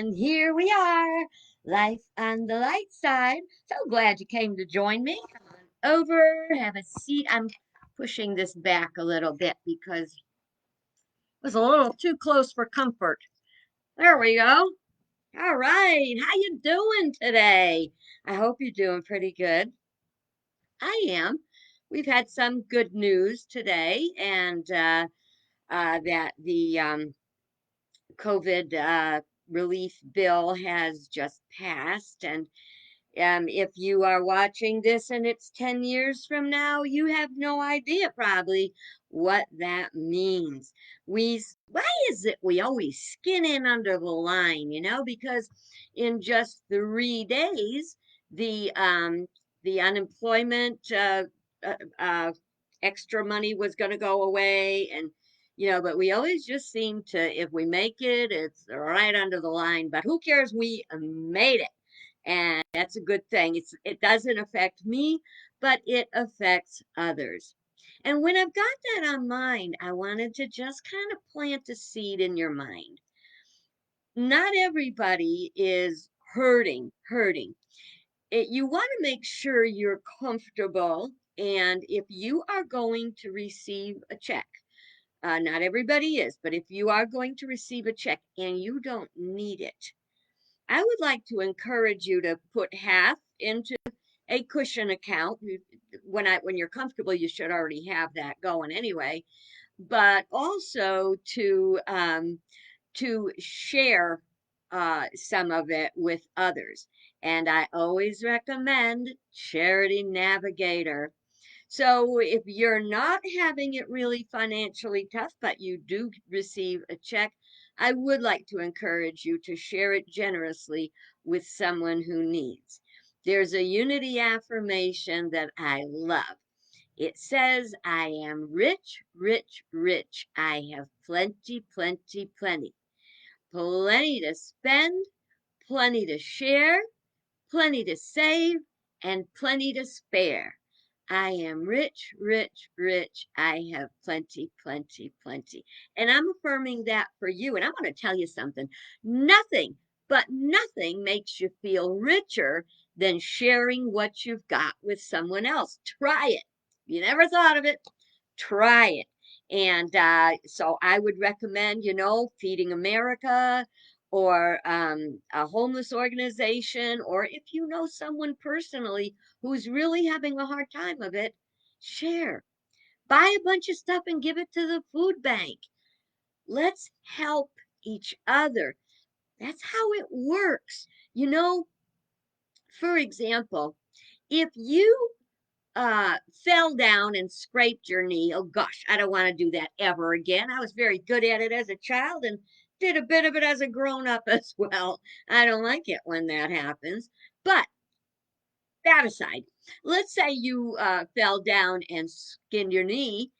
And here we are, life on the light side. So glad you came to join me. Come on over, have a seat. I'm pushing this back a little bit because it was a little too close for comfort. There we go. All right, how you doing today? I hope you're doing pretty good. I am. We've had some good news today, and that the COVID relief bill has just passed. And if you are watching this and it's 10 years from now, you have no idea probably what that means. Why is it we always skin in under the line, because in just 3 days, the unemployment uh, uh, extra money was going to go away, and but we always just seem to, if we make it, it's right under the line. But who cares? We made it. And that's a good thing. It doesn't affect me, but it affects others. And when I've got that on mind, I wanted to just kind of plant a seed in your mind. Not everybody is hurting. You want to make sure you're comfortable. And if you are going to receive a check, not everybody is, but if you are going to receive a check and you don't need it, I would like to encourage you to put half into a cushion account. When you're comfortable, you should already have that going anyway. But also to share some of it with others. And I always recommend Charity Navigator. So if you're not having it really financially tough, but you do receive a check, I would like to encourage you to share it generously with someone who needs. There's a unity affirmation that I love. It says, I am rich, rich, rich. I have plenty, plenty, plenty. Plenty to spend, plenty to share, plenty to save, and plenty to spare. I am rich, rich, rich. I have plenty, plenty, plenty. And I'm affirming that for you. And I'm going to tell you something. Nothing, but nothing makes you feel richer than sharing what you've got with someone else. Try it. You never thought of it. Try it. And so I would recommend, Feeding America, or a homeless organization, or if you know someone personally who's really having a hard time of it, share. Buy a bunch of stuff and give it to the food bank. Let's help each other. That's how it works. For example, if you fell down and scraped your knee. Oh gosh, I don't want to do that ever again. I was very good at it as a child and did a bit of it as a grown up as well. I don't like it when that happens. But that aside, let's say you fell down and skinned your knee.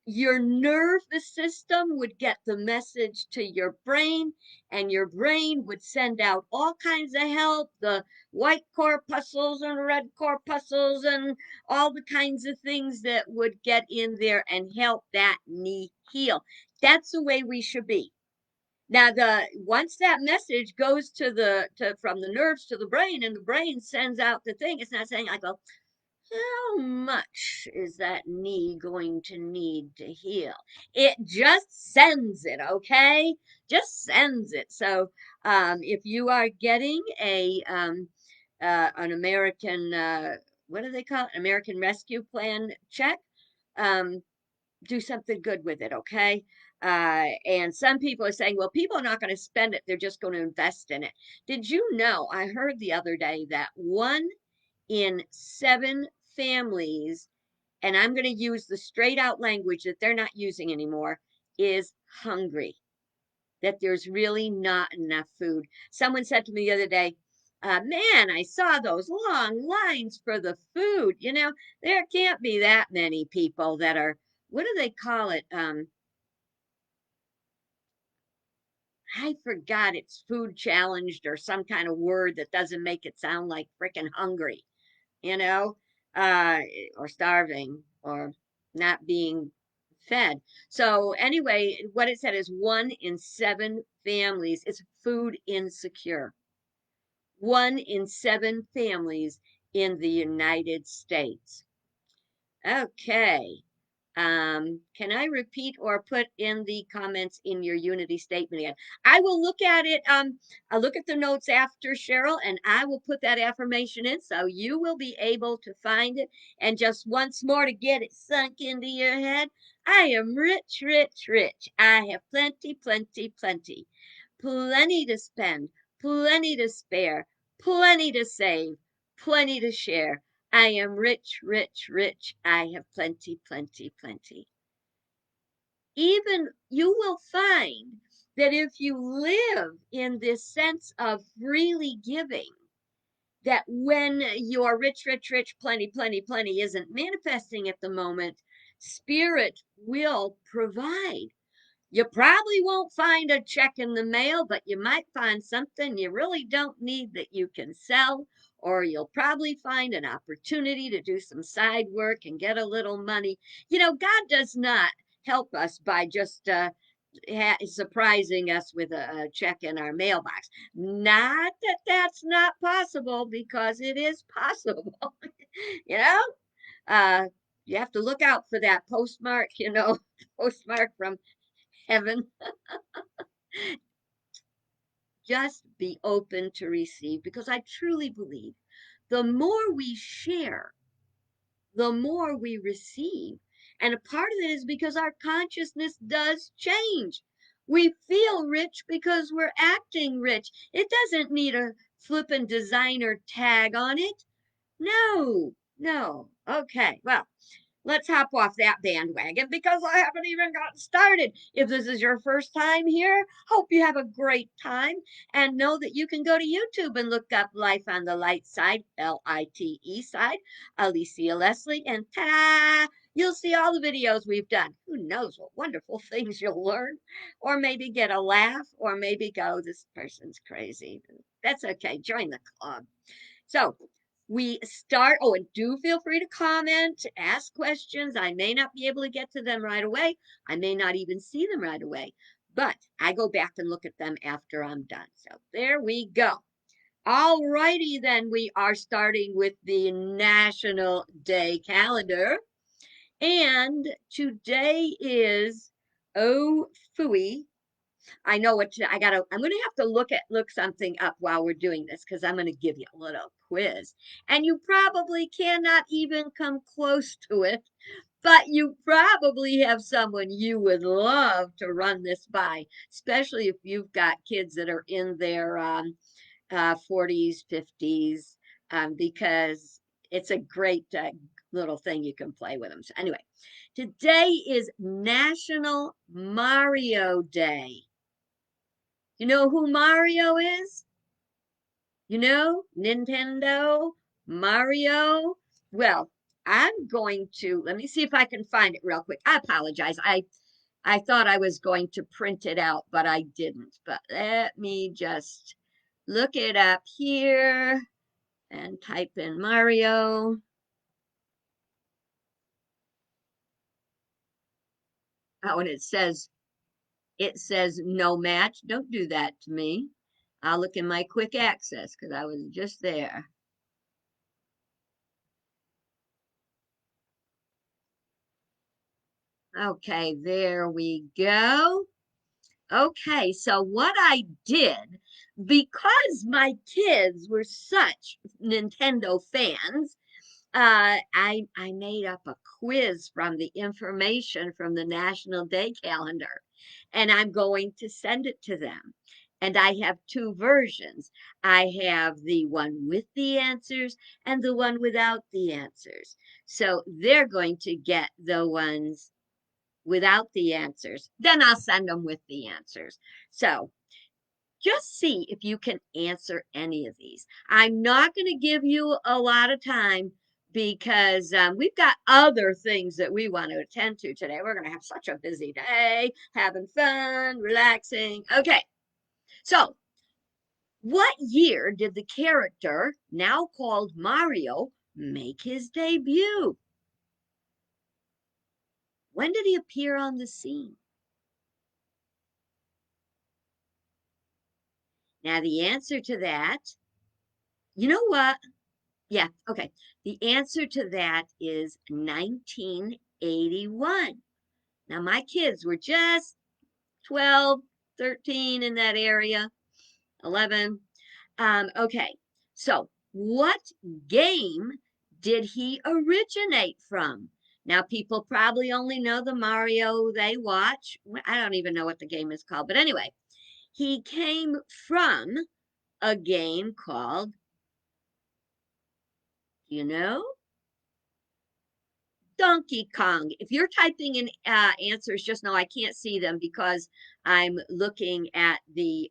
Your nervous system would get the message to your brain, and your brain would send out all kinds of help, the white corpuscles and red corpuscles and all the kinds of things that would get in there and help that knee heal. That's the way we should be. Now, the once that message goes from the nerves to the brain, and the brain sends out the thing, it's not saying, I go, how much is that knee going to need to heal? It just sends it, okay? Just sends it. So if you are getting an American, what do they call it? American Rescue Plan check, um, do something good with it, okay? And some people are saying, well, people are not going to spend it, they're just going to invest in it. Did you know? I heard the other day that 1 in 7 families, and I'm going to use the straight out language that they're not using anymore, is hungry, that there's really not enough food. Someone said to me the other day, man, I saw those long lines for the food. There can't be that many people that are, what do they call it? I forgot, it's food challenged or some kind of word that doesn't make it sound like freaking hungry, you know, uh, or starving or not being fed. So anyway, what it said is 1 in 7 families is food insecure. 1 in 7 families in the United States. Okay. Can I repeat or put in the comments in your unity statement again? I will look at it. I'll look at the notes after, Cheryl, and I will put that affirmation in so you will be able to find it. And just once more to get it sunk into your head, I am rich, rich, rich. I have plenty, plenty, plenty. Plenty to spend, plenty to spare, plenty to save, plenty to share. I am rich, rich, rich. I have plenty, plenty, plenty. Even you will find that if you live in this sense of freely giving, that when your rich, rich, rich, plenty, plenty, plenty isn't manifesting at the moment, spirit will provide. You probably won't find a check in the mail, but you might find something you really don't need that you can sell, or you'll probably find an opportunity to do some side work and get a little money. God does not help us by just surprising us with a check in our mailbox. Not that that's not possible, because it is possible. you know, uh, you have to look out for that postmark, postmark from heaven. Just be open to receive, because I truly believe the more we share, the more we receive. And a part of it is because our consciousness does change. We feel rich because we're acting rich. It doesn't need a flippin' designer tag on it. No, no. Okay, well, let's hop off that bandwagon, because I haven't even gotten started. If this is your first time here, hope you have a great time, and know that you can go to YouTube and look up Life on the Light Side, Lite side, Alicia Leslie, and ta-da! You'll see all the videos we've done. Who knows what wonderful things you'll learn, or maybe get a laugh, or maybe go, this person's crazy. That's okay. Join the club. So we start. Oh, and do feel free to comment, ask questions. I may not be able to get to them right away. I may not even see them right away, but I go back and look at them after I'm done. So there we go. All righty, then we are starting with the National Day calendar. And today is Oh Phooey. I know what I'm going to have to look something up while we're doing this, because I'm going to give you a little quiz. And you probably cannot even come close to it, but you probably have someone you would love to run this by, especially if you've got kids that are in their 40s, 50s, because it's a great little thing you can play with them. So, anyway, today is National Mario Day. You know who Mario is? Nintendo, Mario. Well, I'm going to, let me see if I can find it real quick. I apologize. I thought I was going to print it out, but I didn't. But let me just look it up here and type in Mario. Oh, and it says no match. Don't do that to me. I'll look in my quick access, because I was just there. Okay, there we go. Okay, so what I did, because my kids were such Nintendo fans, I made up a quiz from the information from the National Day calendar, and I'm going to send it to them. And I have two versions. I have the one with the answers and the one without the answers. So they're going to get the ones without the answers. Then I'll send them with the answers. So just see if you can answer any of these. I'm not going to give you a lot of time, because we've got other things that we want to attend to today. We're going to have such a busy day, having fun, relaxing. Okay, so what year did the character, now called Mario, make his debut? When did he appear on the scene? Now, the answer to that, you know what? Yeah, okay. The answer to that is 1981. Now, my kids were just 12, 13 in that area, 11. Okay, so what game did he originate from? Now, people probably only know the Mario they watch. I don't even know what the game is called, but anyway, he came from a game called, you know, Donkey Kong. If you're typing in answers, just know I can't see them because I'm looking at the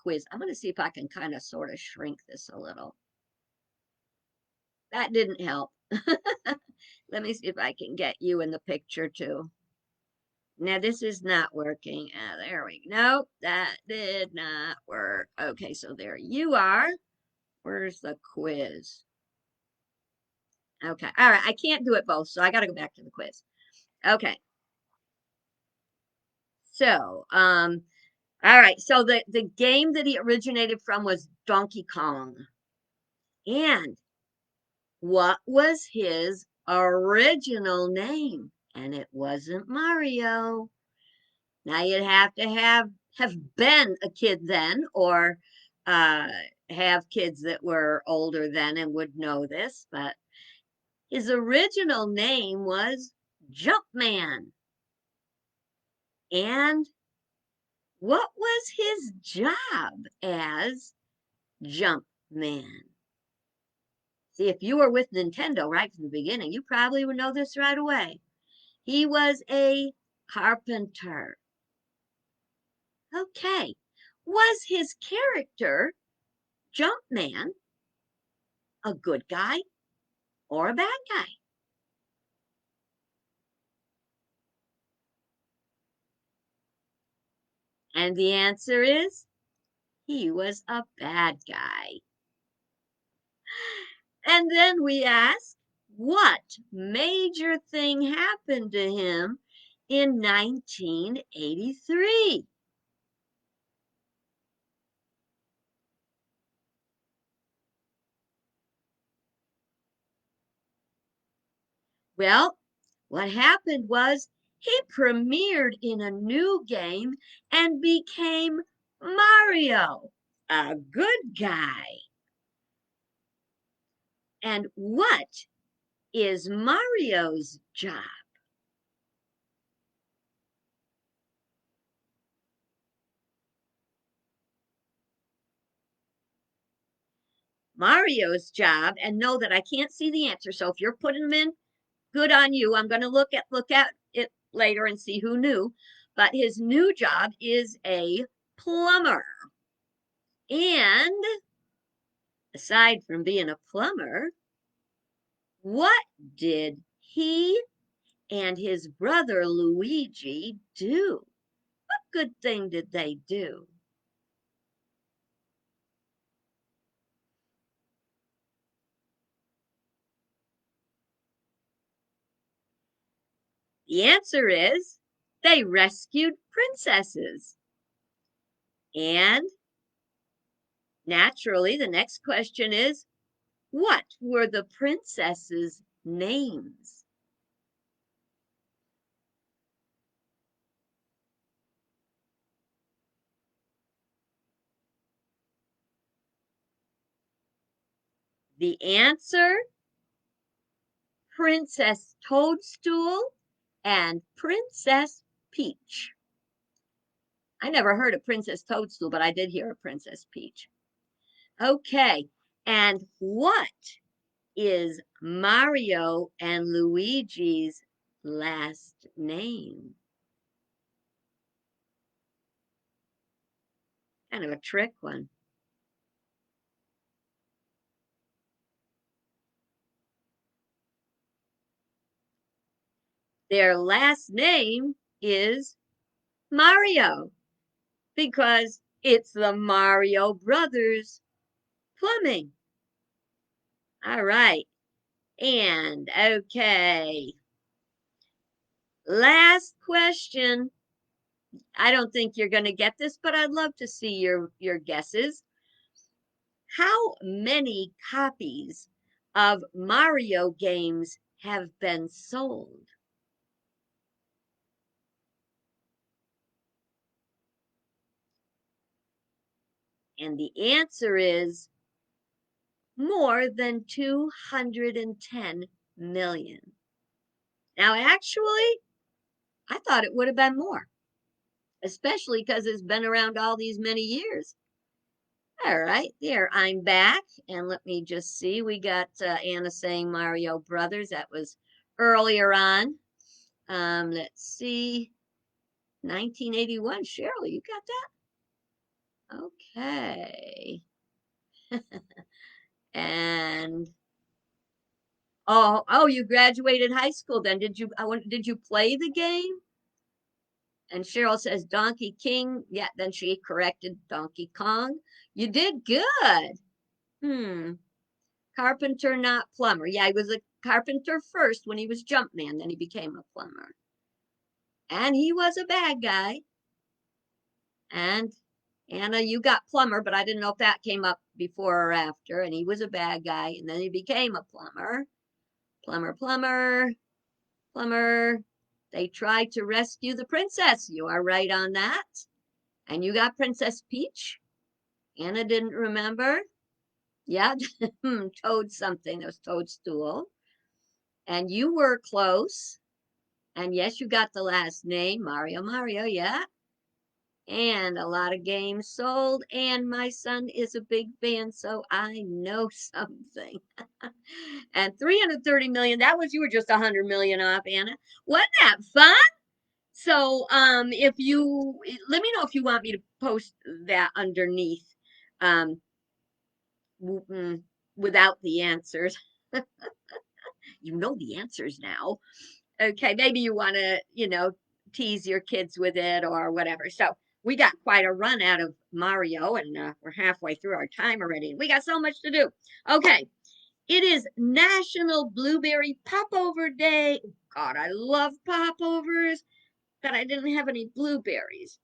quiz. I'm going to see if I can kind of sort of shrink this a little. That didn't help. Let me see if I can get you in the picture too. Now this is not working. There we go. Nope, that did not work. Okay, so there you are. Where's the quiz? Okay, all right. I can't do it both, so I got to go back to the quiz. Okay, so all right. So the game that he originated from was Donkey Kong, and what was his original name? And it wasn't Mario. Now you'd have to have been a kid then, or uh, have kids that were older then and would know this. But his original name was Jumpman. And what was his job as Jumpman? See, if you were with Nintendo right from the beginning, you probably would know this right away. He was a carpenter. Okay. Was his character, Jumpman, a good guy or a bad guy? And the answer is he was a bad guy. And then we ask, what major thing happened to him in 1983? Well, what happened was he premiered in a new game and became Mario, a good guy. And what is Mario's job? Mario's job, and know that I can't see the answer. So if you're putting them in, good on you. I'm going to look at it later and see who knew. But his new job is a plumber. And aside from being a plumber, what did he and his brother Luigi do? What good thing did they do? The answer is they rescued princesses. And naturally, the next question is, what were the princesses' names? The answer, Princess Toadstool and Princess Peach. I never heard of Princess Toadstool, but I did hear of Princess Peach. Okay, and what is Mario and Luigi's last name? Kind of a trick one. Their last name is Mario because it's the Mario Brothers Plumbing. All right. And okay. Last question. I don't think you're going to get this, but I'd love to see your guesses. How many copies of Mario games have been sold? And the answer is more than 210 million. Now, actually, I thought it would have been more, especially because it's been around all these many years. All right, there, I'm back. And let me just see. We got Anna saying Mario Brothers. That was earlier on. Let's see. 1981. Cheryl, you got that? Okay. And oh, you graduated high school then. Did you play the game? And Cheryl says Donkey King. Yeah, then she corrected Donkey Kong. You did good. Hmm. Carpenter, not plumber. Yeah, he was a carpenter first when he was Jumpman, then he became a plumber. And he was a bad guy. And Anna, you got plumber, but I didn't know if that came up before or after. And he was a bad guy, and then he became a plumber. Plumber, plumber, plumber. They tried to rescue the princess. You are right on that. And you got Princess Peach. Anna didn't remember. Yeah, Toad something. That was Toadstool. And you were close. And yes, you got the last name, Mario Mario, yeah. And a lot of games sold. And my son is a big fan, so I know something. And 330 million, that was, you were just 100 million off, Anna. Wasn't that fun? So if you let me know if you want me to post that underneath um without the answers. You know the answers now. Okay, maybe you want to, tease your kids with it or whatever. So we got quite a run out of Mario, and we're halfway through our time already. We got so much to do. Okay, it is National Blueberry Popover Day. God, I love popovers, but I didn't have any blueberries.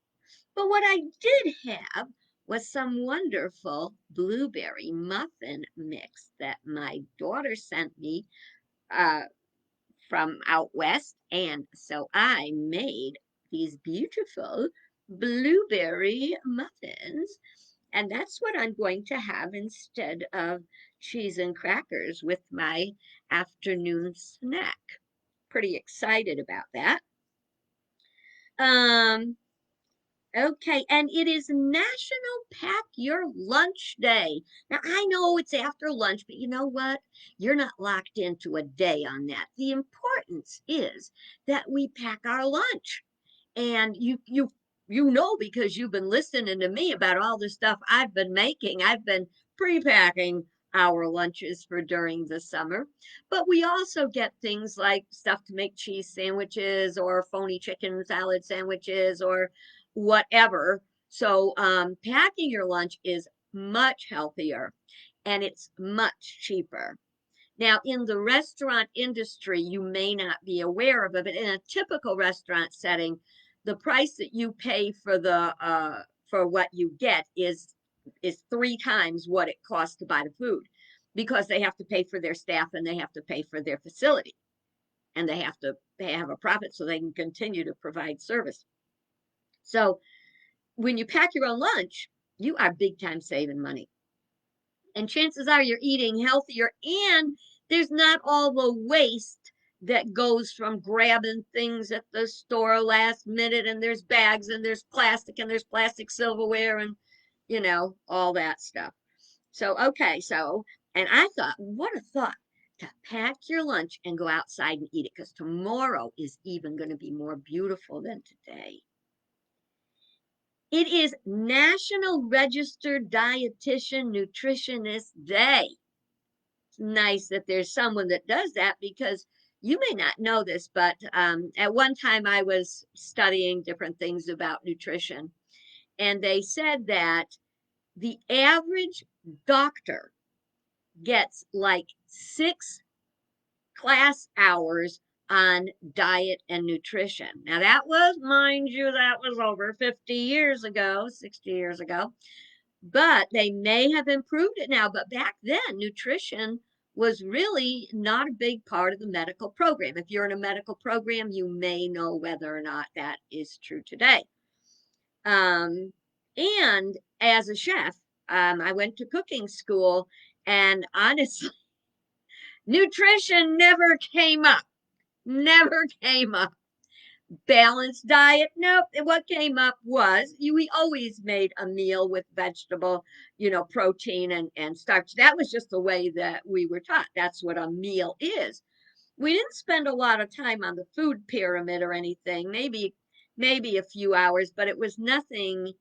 But what I did have was some wonderful blueberry muffin mix that my daughter sent me uh, from out west. And so I made these beautiful blueberry muffins. And that's what I'm going to have instead of cheese and crackers with my afternoon snack. Pretty excited about that. Um, Okay, and it is National Pack Your Lunch Day. Now, I know it's after lunch, but you know what? You're not locked into a day on that. The importance is that we pack our lunch. And you know because you've been listening to me about all the stuff I've been making. I've been pre-packing our lunches for during the summer. But we also get things like stuff to make cheese sandwiches or phony chicken salad sandwiches or whatever. So packing your lunch is much healthier and it's much cheaper. Now, in the restaurant industry, you may not be aware of it, but in a typical restaurant setting, the price that you pay for what you get is three times what it costs to buy the food, because they have to pay for their staff and they have to pay for their facility and they have to have a profit so they can continue to provide service. So when you pack your own lunch, you are big time saving money. And chances are you're eating healthier and there's not all the waste that goes from grabbing things at the store last minute, and there's bags and there's plastic silverware and all that stuff. So okay, and I thought, what a thought to pack your lunch and go outside and eat it, because tomorrow is even going to be more beautiful than today. It is National Registered Dietitian Nutritionist Day. It's nice that there's someone that does that, because you may not know this, but at one time I was studying different things about nutrition, and they said that the average doctor gets like 6 class hours on diet and nutrition. Now, that was, mind you, that was over 50 years ago, 60 years ago, but they may have improved it now. But back then, nutrition was really not a big part of the medical program. If you're in a medical program, you may know whether or not that is true today. And as a chef, I went to cooking school, and honestly, nutrition never came up. Never came up. Balanced diet, nope. What came up was we always made a meal with vegetable, protein and starch. That was just the way that we were taught. That's what a meal is. We didn't spend a lot of time on the food pyramid or anything. Maybe a few hours, but it was nothing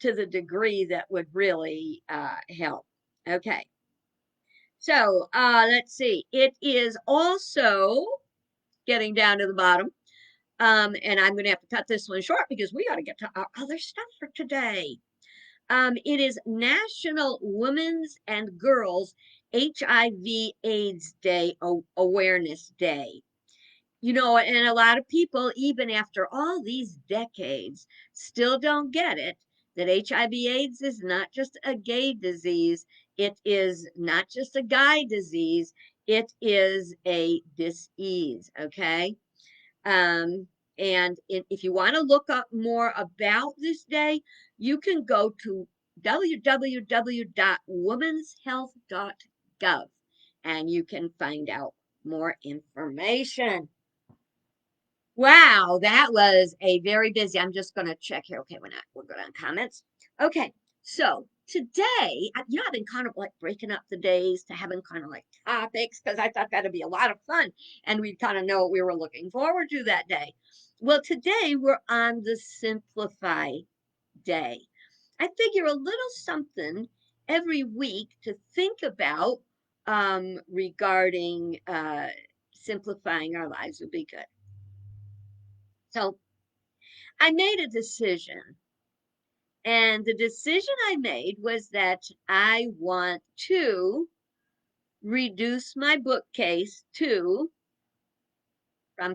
to the degree that would really help. Okay. So let's see. It is also getting down to the bottom. And I'm going to have to cut this one short because we got to get to our other stuff for today. It is National Women's and Girls HIV AIDS Day Awareness Day. And a lot of people, even after all these decades, still don't get it that HIV/AIDS is not just a gay disease. It is not just a guy disease. It is a disease. Okay. And if you want to look up more about this day, you can go to www.womenshealth.gov and you can find out more information. Wow, that was a very busy. I'm just going to check here. Okay, we're good on comments. Okay, so today, I've been kind of like breaking up the days to having kind of like topics because I thought that'd be a lot of fun and we'd kind of know what we were looking forward to that day. Well, today we're on the Simplify Day. I figure a little something every week to think about regarding simplifying our lives would be good. So I made a decision. And the decision I made was that I want to reduce my bookcase from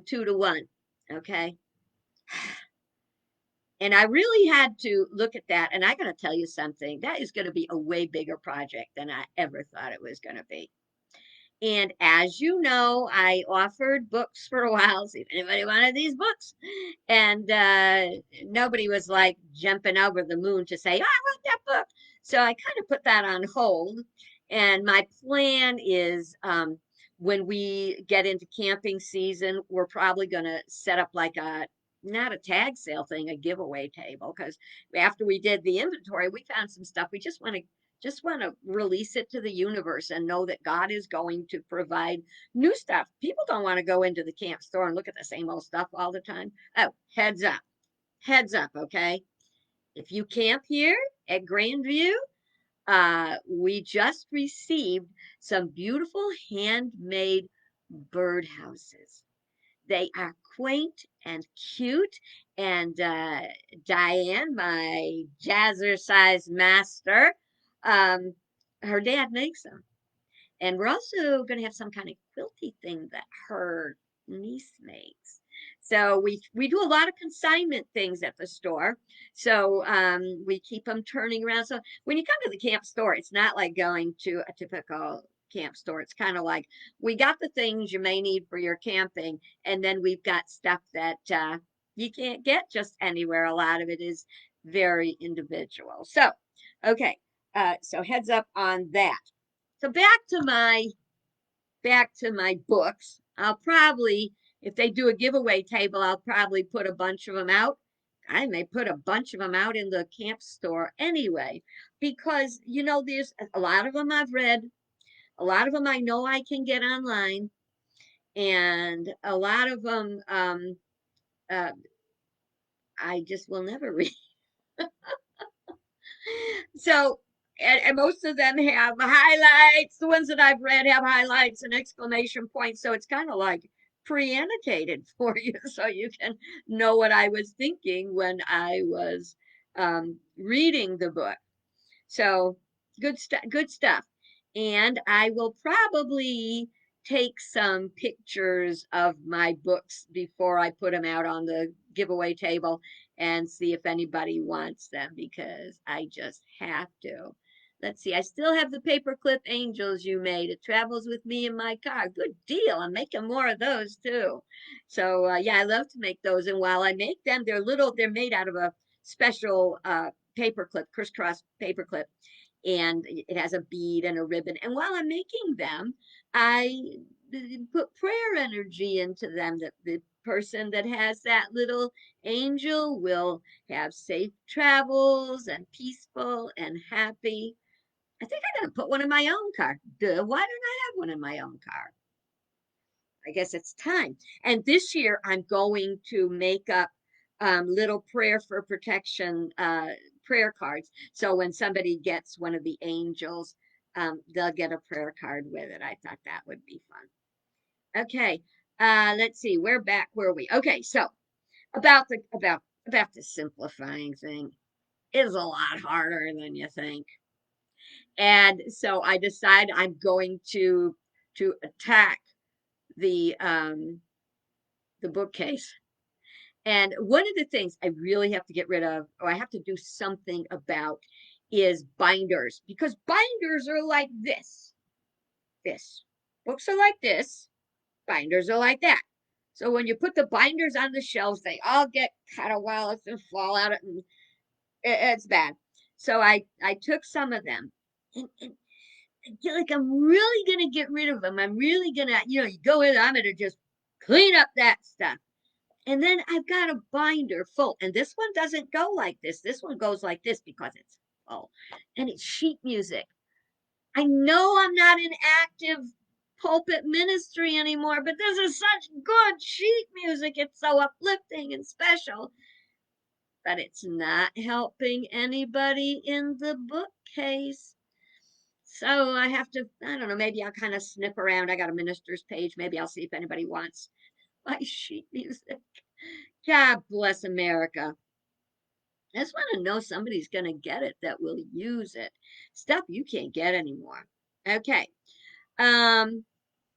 2 to 1. Okay. And I really had to look at that. And I got to tell you something. That is going to be a way bigger project than I ever thought it was going to be. And as you know, I offered books for a while, see if anybody wanted these books. And nobody was like jumping over the moon to say, oh, I want that book. So I kind of put that on hold. And my plan is when we get into camping season, we're probably going to set up like not a tag sale thing, a giveaway table. Because after we did the inventory, we found some stuff we just want to release it to the universe and know that God is going to provide new stuff. People don't want to go into the camp store and look at the same old stuff all the time. Oh, heads up, okay? If you camp here at Grandview, we just received some beautiful handmade birdhouses. They are quaint and cute. And Diane, my jazzercise master, um, her dad makes them. And we're also going to have some kind of quilty thing that her niece makes. So we do a lot of consignment things at the store. So we keep them turning around. So when you come to the camp store, it's not like going to a typical camp store. It's kind of like we got the things you may need for your camping, and then we've got stuff that you can't get just anywhere. A lot of it is very individual. So, okay, so heads up on that. So back to my books. I'll probably, if they do a giveaway table, I'll probably put a bunch of them out. I may put a bunch of them out in the camp store anyway, because there's a lot of them I've read, a lot of them I know I can get online, and a lot of them uh, I just will never read. So, and most of them have highlights. The ones that I've read have highlights and exclamation points. So it's kind of like pre-annotated for you so you can know what I was thinking when I was reading the book. So good stuff. And I will probably take some pictures of my books before I put them out on the giveaway table and see if anybody wants them because I just have to. Let's see, I still have the paperclip angels you made. It travels with me in my car. Good deal. I'm making more of those too. So, yeah, I love to make those. And while I make them, they're made out of a special paperclip, crisscross paperclip, and it has a bead and a ribbon. And while I'm making them, I put prayer energy into them that the person that has that little angel will have safe travels and peaceful and happy. I think I'm going to put one in my own car. Duh, why don't I have one in my own car? I guess it's time. And this year, I'm going to make up little prayer for protection prayer cards. So when somebody gets one of the angels, they'll get a prayer card with it. I thought that would be fun. Okay, let's see. We're back. Where are we? Okay, so about the simplifying thing is a lot harder than you think. And so I decide I'm going to attack the bookcase. And one of the things I really have to get rid of, or I have to do something about, is binders because binders are like this. This. Books are like this. Binders are like that. So when you put the binders on the shelves, they all get caterwaulous and fall out, and it's bad. So I took some of them, and like I'm really gonna get rid of them. I'm really gonna, you go in. I'm gonna just clean up that stuff. And then I've got a binder full. And this one doesn't go like this. This one goes like this because it's full. And it's sheet music. I know I'm not in active pulpit ministry anymore, but this is such good sheet music. It's so uplifting and special. But it's not helping anybody in the bookcase. So I have to, I don't know, maybe I'll kind of snip around. I got a minister's page. Maybe I'll see if anybody wants my sheet music. God bless America. I just want to know somebody's going to get it that will use it. Stuff you can't get anymore. Okay. Um,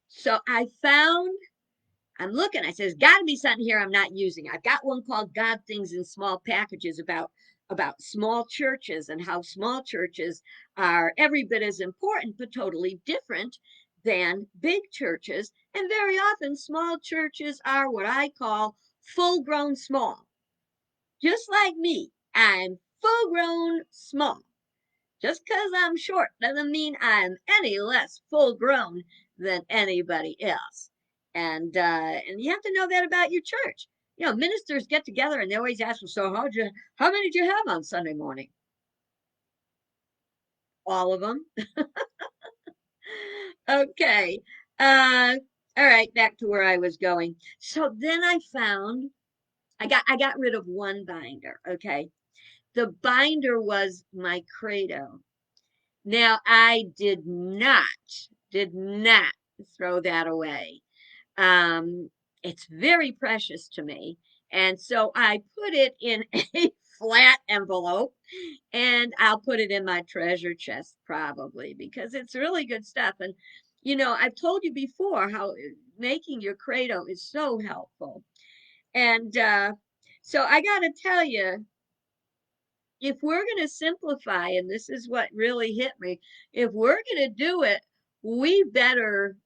so I'm looking, I said, there's got to be something here I'm not using. I've got one called God Things in Small Packages about small churches and how small churches are every bit as important, but totally different than big churches. And very often small churches are what I call full grown small. Just like me, I'm full grown small. Just because I'm short doesn't mean I'm any less full grown than anybody else. And you have to know that about your church. Ministers get together and they always ask, well, so how many did you have on Sunday morning? All of them. Okay. Uh, all right, back to where I was going. So then I got rid of one binder. Okay. The binder was my credo. Now, I did not throw that away. Um, it's very precious to me. And so I put it in a flat envelope and I'll put it in my treasure chest probably because it's really good stuff. And, I've told you before how making your credo is so helpful. And so I got to tell you, if we're going to simplify, and this is what really hit me, if we're going to do it, we better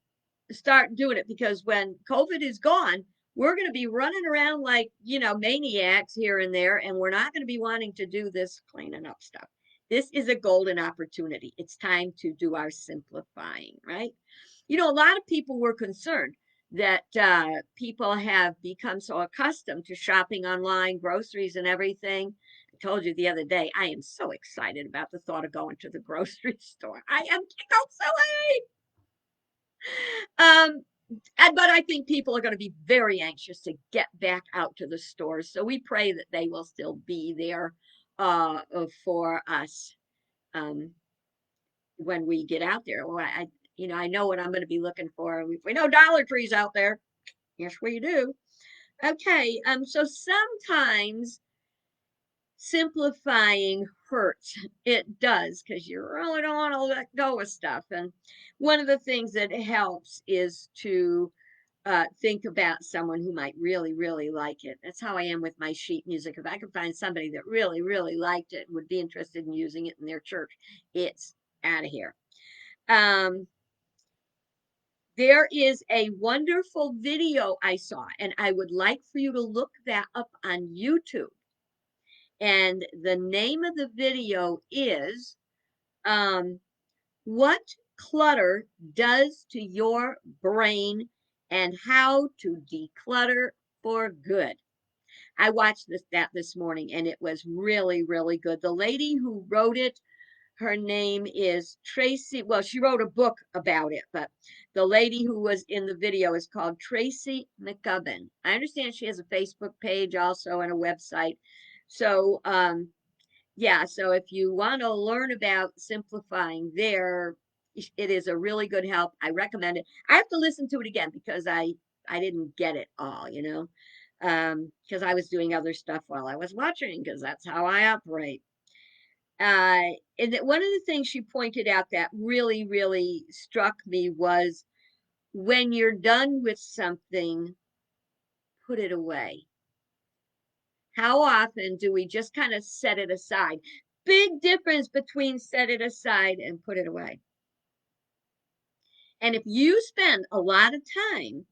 start doing it because when COVID is gone, we're going to be running around like, maniacs here and there, and we're not going to be wanting to do this cleaning up stuff. This is a golden opportunity. It's time to do our simplifying, right? A lot of people were concerned that people have become so accustomed to shopping online, groceries, and everything. I told you the other day, I am so excited about the thought of going to the grocery store. I am tickled silly. Um, but I think people are going to be very anxious to get back out to the stores. So we pray that they will still be there for us um, when we get out there. Well, I know what I'm going to be looking for. We know Dollar Tree's out there. Yes, we do. Okay. So sometimes simplifying hurts. It does, because you really don't want to let go of stuff. And one of the things that helps is to think about someone who might really, really like it. That's how I am with my sheet music. If I could find somebody that really, really liked it and would be interested in using it in their church, it's out of here. There is a wonderful video I saw, and I would like for you to look that up on YouTube. And the name of the video is What Clutter Does to Your Brain and How to Declutter for Good. I watched that this morning, and it was really, really good. The lady who wrote it, her name is Tracy. Well, she wrote a book about it, but the lady who was in the video is called Tracy McGovern. I understand she has a Facebook page also and a website. So, yeah, so if you want to learn about simplifying there, it is a really good help. I recommend it. I have to listen to it again because I didn't get it all, because I was doing other stuff while I was watching, because that's how I operate. And that one of the things she pointed out that really, really struck me was when you're done with something, put it away. How often do we just kind of set it aside? Big difference between set it aside and put it away. And if you spend a lot of time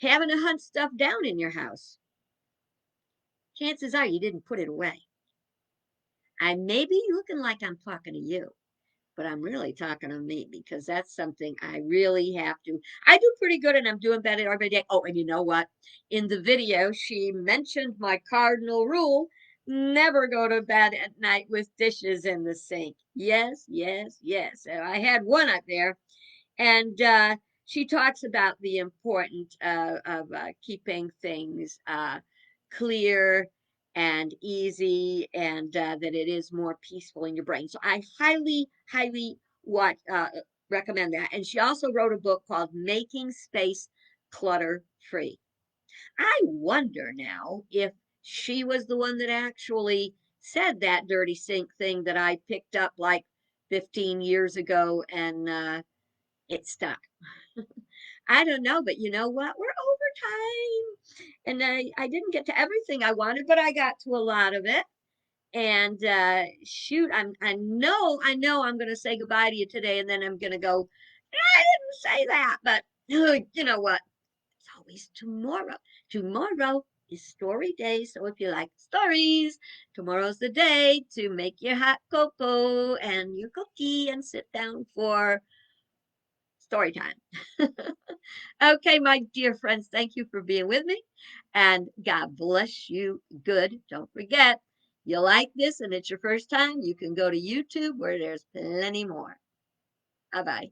having to hunt stuff down in your house, chances are you didn't put it away. I may be looking like I'm talking to you, but I'm really talking to me, because that's something I really have to. I do pretty good, and I'm doing better every day. Oh, and you know what? In the video, she mentioned my cardinal rule: never go to bed at night with dishes in the sink. Yes, yes, yes. So I had one up there, and she talks about the importance of keeping things clear and easy, and that it is more peaceful in your brain. So I highly, highly recommend that. And she also wrote a book called Making Space Clutter Free. I wonder now if she was the one that actually said that dirty sink thing that I picked up like 15 years ago, and it stuck. I don't know, but you know what? We're over time. And I didn't get to everything I wanted, but I got to a lot of it. And shoot, I know I'm gonna say goodbye to you today, and then I'm gonna go, I didn't say that, but you know what? It's always tomorrow. Tomorrow is story day. So if you like stories, tomorrow's the day to make your hot cocoa and your cookie and sit down for story time. Okay, my dear friends, thank you for being with me, and God bless you good. Don't forget, you like this and it's your first time, you can go to YouTube where there's plenty more. Bye bye.